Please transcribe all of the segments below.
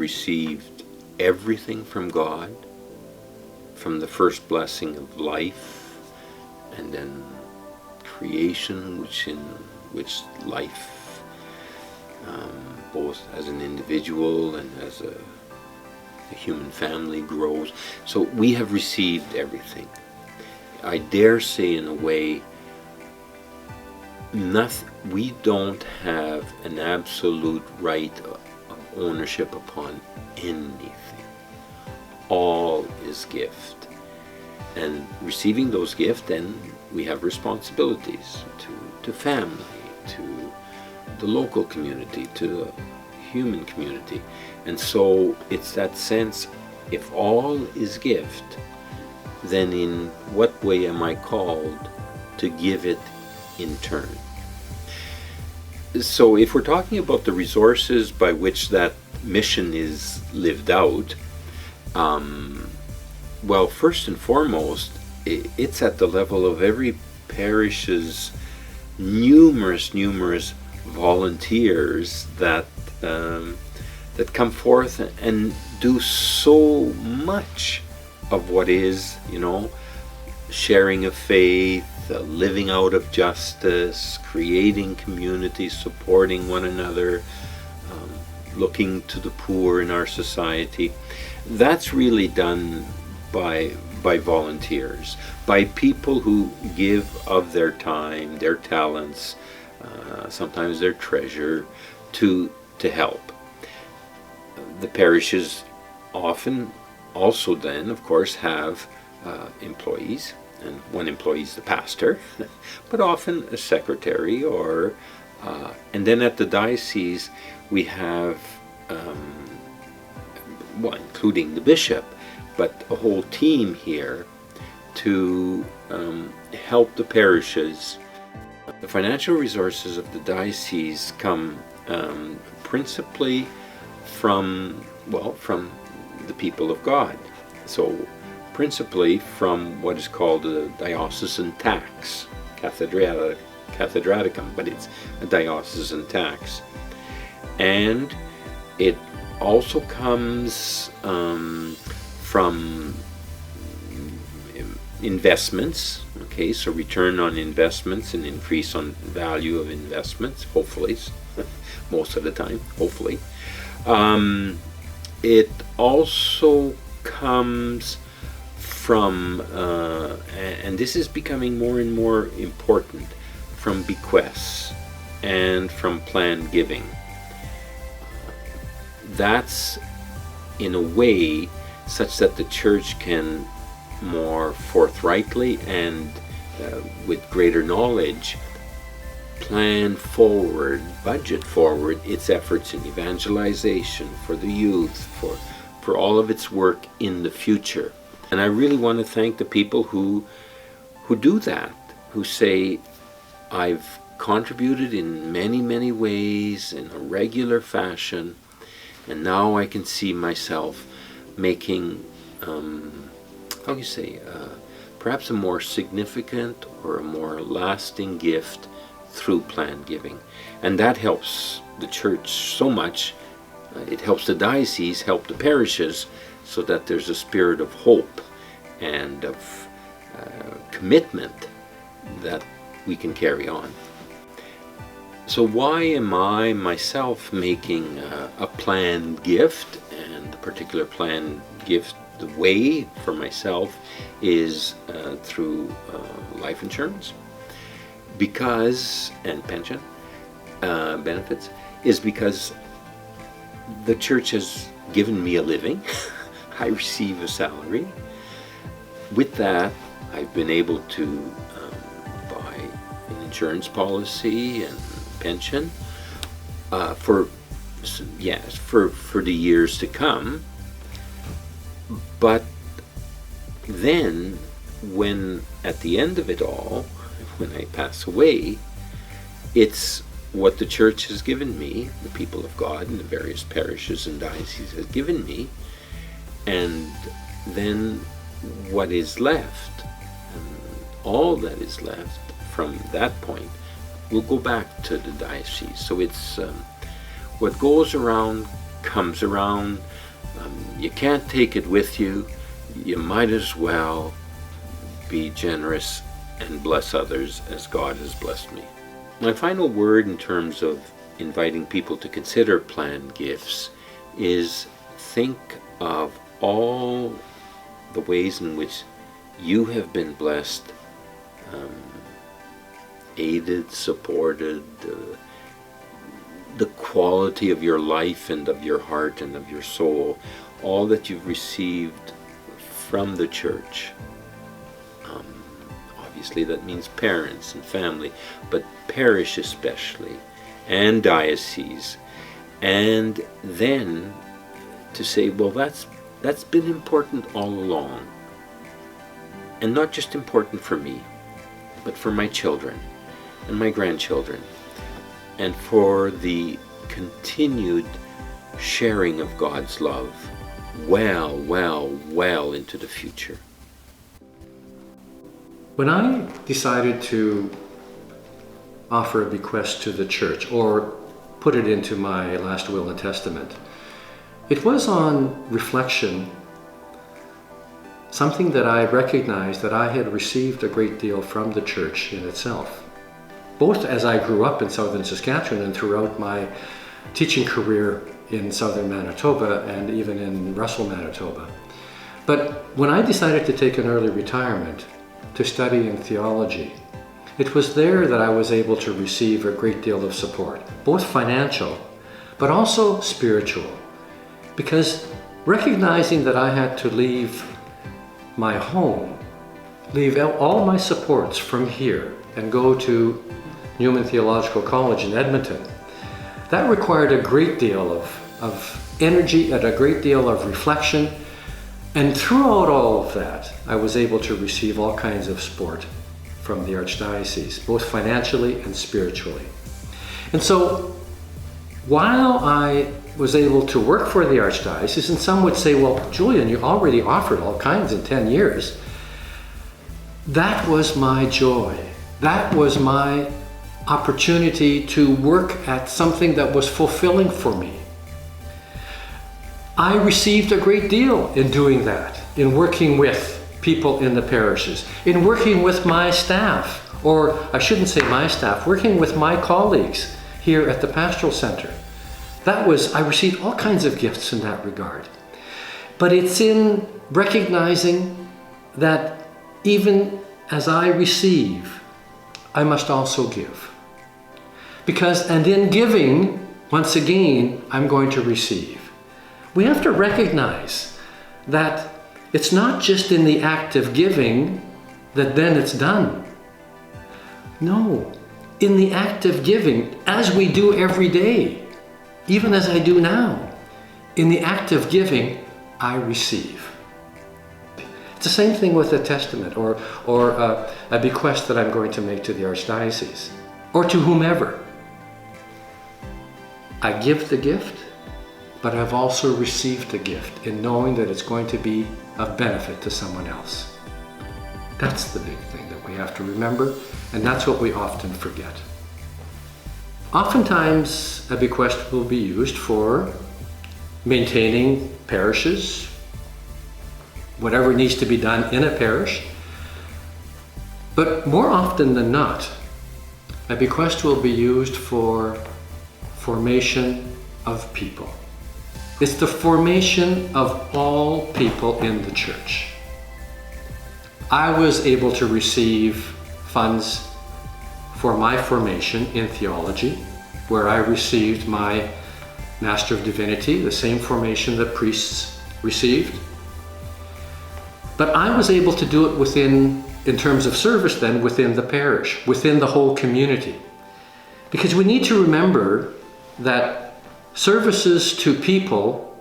received everything from God, from the first blessing of life, and then creation, in which life, both as an individual and as a human family, grows. So we have received everything. I dare say, in a way, we don't have an absolute right of ownership upon anything. All is gift. And receiving those gifts, then we have responsibilities to family, to the local community, to the human community. And so it's that sense, if all is gift, then in what way am I called to give it in turn? So if we're talking about the resources by which that mission is lived out, well, first and foremost, it's at the level of every parish's numerous volunteers that come forth and do so much of what is, sharing of faith, living out of justice, creating community, supporting one another, looking to the poor in our society. That's really done by volunteers, by people who give of their time, their talents, sometimes their treasure, to help. The parishes often also then, of course, have employees, and one employee is the pastor, but often a secretary, or and then at the diocese we have, well, including the bishop, but a whole team here to help the parishes. The financial resources of the diocese come principally from the people of God. So principally from what is called a diocesan tax, cathedraticum, but it's a diocesan tax. And it also comes from investments, okay, so return on investments and increase on value of investments, hopefully, most of the time, hopefully. It also comes from, and this is becoming more and more important, from bequests and from planned giving. That's in a way such that the church can more forthrightly and with greater knowledge plan forward, budget forward its efforts in evangelization for the youth, for all of its work in the future. And I really want to thank the people who do that, who say, I've contributed in many ways in a regular fashion, and now I can see myself making, perhaps a more significant or a more lasting gift through planned giving. And that helps the church so much. It helps the diocese, help the parishes, so that there's a spirit of hope and of commitment that we can carry on. So why am I myself making a planned gift? And the particular planned gift, the way for myself is through life insurance, and pension benefits, is because the church has given me a living. I receive a salary. With that, I've been able to buy an insurance policy and pension for the years to come. But then, when at the end of it all, when I pass away, it's what the church has given me, the people of God and the various parishes and dioceses has given me, and then what is left, and all that is left from that point, will go back to the diocese. So it's what goes around comes around, you can't take it with you. You might as well be generous and bless others as God has blessed me. My final word in terms of inviting people to consider planned gifts is think of all the ways in which you have been blessed, aided, supported, the quality of your life and of your heart and of your soul, all that you've received from the church. Obviously that means parents and family, but parish especially, and diocese. And then to say, well, that's been important all along. And not just important for me, but for my children and my grandchildren, and for the continued sharing of God's love well into the future. When I decided to offer a bequest to the church, or put it into my last will and testament, it was on reflection, something that I recognized that I had received a great deal from the church in itself, both as I grew up in southern Saskatchewan and throughout my teaching career in southern Manitoba and even in Russell, Manitoba. But when I decided to take an early retirement to study in theology, it was there that I was able to receive a great deal of support, both financial, but also spiritual. Because recognizing that I had to leave my home, leave all my supports from here and go to Newman Theological College in Edmonton, that required a great deal of energy and a great deal of reflection. And throughout all of that, I was able to receive all kinds of support from the Archdiocese, both financially and spiritually. And so, while I was able to work for the Archdiocese, and some would say, well, Julien, you already offered all kinds in 10 years. That was my joy. That was my opportunity to work at something that was fulfilling for me. I received a great deal in doing that, in working with people in the parishes, in working with my staff, or I shouldn't say my staff, working with my colleagues here at the Pastoral Center. I received all kinds of gifts in that regard. But it's in recognizing that even as I receive, I must also give. And in giving, once again, I'm going to receive. We have to recognize that it's not just in the act of giving that then it's done. No, in the act of giving, as we do every day, even as I do now, in the act of giving, I receive. It's the same thing with a testament or a bequest that I'm going to make to the Archdiocese or to whomever. I give the gift, but I've also received a gift in knowing that it's going to be of benefit to someone else. That's the big thing that we have to remember, and that's what we often forget. Oftentimes, a bequest will be used for maintaining parishes, whatever needs to be done in a parish. But more often than not, a bequest will be used for formation of people. It's the formation of all people in the church. I was able to receive funds for my formation in theology, where I received my Master of Divinity, the same formation that priests received. But I was able to do it in terms of service then, within the parish, within the whole community. Because we need to remember that services to people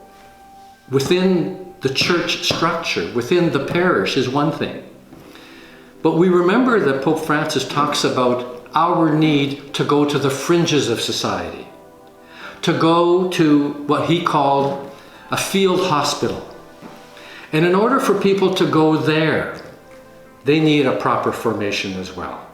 within the church structure, within the parish, is one thing. But we remember that Pope Francis talks about our need to go to the fringes of society, to go to what he called a field hospital. And in order for people to go there, they need a proper formation as well.